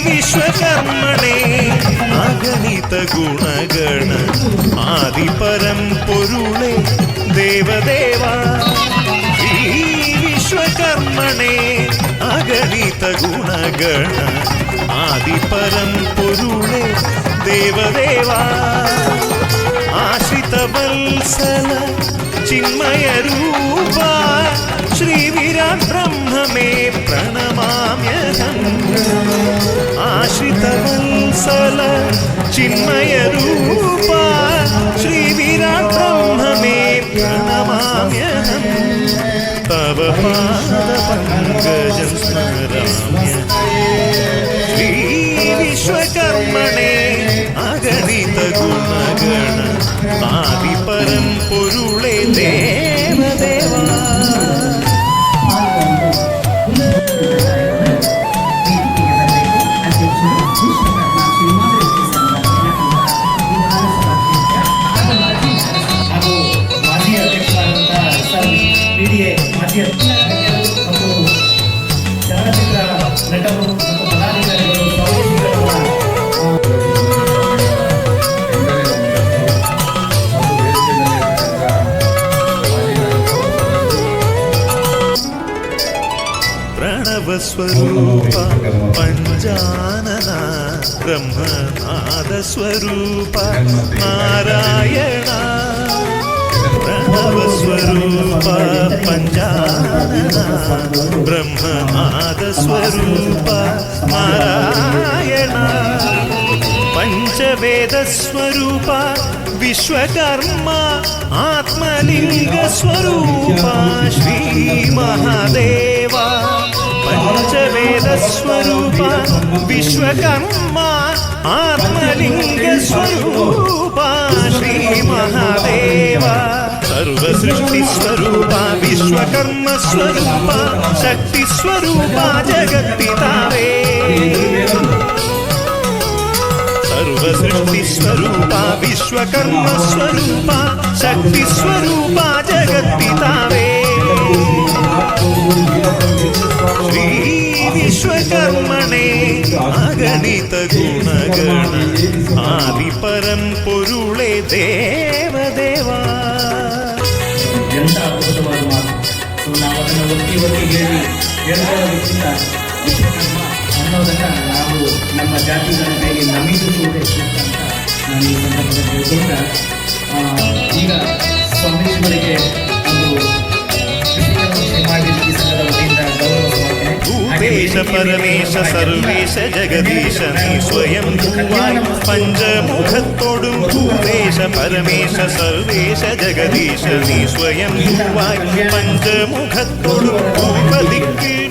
വിശ്വകർമ്മണേ അഗണിത ഗുണഗണ ആദിപരം പൊരുളേ ദേവദേവ. ശ്രീ വിശ്വകർമ്മണേ അഗണിത ഗുണഗണ ആദിപരം പൊരുളേ ദേവദേവ. ആശ്രിതവത്സല ചിന്മയരൂപ ശ്രീവിരാട് ബ്രഹ്മമേ പ്രണമാമ്യഹം. ആശ്രിതവത്സല ചിന്മയരൂപ ശ്രീവിരാട് ബ്രഹ്മമേ പ്രണമാമ്യഹം. തവ പാദപങ്കജം സ്മരാമ്യ ശ്രീ വിശ്വകർമ്മണേ അഗണിത ഗുണഗണ ആദിപരം പൊരുളേ ദേവദേവ. പ്രണവസ്വരൂപ പഞ്ചാനന ബ്രഹ്മനാദസ്വരൂപ നാരായണ. പ്രണവസ്വരൂപ പഞ്ചാനന ബ്രഹ്മനാദസ്വരൂപ നാരായണ. പഞ്ചവേദസ്വരൂപ വിശ്വകർമ്മ ആത്മലിംഗസ്വരൂപ ശ്രീ മഹാദേവ. പഞ്ചവേദസ്വരൂപ വിശ്വകർമ്മ ആത്മലിംഗസ്വരൂപ ശ്രീ മഹാദേവ. സർവസൃഷ്ടിസ്വരൂപ വിശ്വകർമ്മസ്വരൂപ ശക്തിസ്വരൂപ ജഗത്പിതാവേ. സർവസൃഷ്ടിസ്വരൂപ വിശ്വകർമ്മസ്വരൂപ ശക്തിസ്വരൂപ ജഗത്പിതാവേ. ശ്രീ വിശ്വകർമ്മണേ അഗണിത ഗുണഗണ ആദിപരം പൊരുളേ ದೇವದೇವ. ಎಂಥ ಅದ್ಭುತವಾದ ಮಾತು. ನಾವು ಅದನ್ನು ಒತ್ತಿ ಒತ್ತಿ ಹೇಳಿ ಹೇಳೋದಕ್ಕಿಂತ ವಿಶ್ವಕರ್ಮ ಅನ್ನೋದನ್ನ ನಾವು ನಮ್ಮ ಜಾತಿಗಳ ಮೇಲೆ ನಮೀದುವುದೇ ಸೂಕ್ತ ಅಂತ ನಾನು ಈ ಸಂದರ್ಭದಲ್ಲಿ ಹೇಳ್ತಾ, ಈಗ ಸ್ವಾಮೀಜಿಗಳಿಗೆ ಒಂದು ಭೂಪೇಶ ಪರಮೇಶ ಸರ್ವೇಶ ಜಗದೀಶ ನೀ ಸ್ವಯಂ ಭೂವಾಯ್ ಪಂಚಮುಖತ್ತೊಡು. ಭೂಪೇಶ ಪರಮೇಶ ಸರ್ವೇಶ ಜಗದೀಶ ನೀ ಸ್ವಯಂ ಭೂವಾಯ್ ಪಂಚಮುಖತ್ತೊಡು. ಭೂಪ ದಿಕ್ಕಿಲ್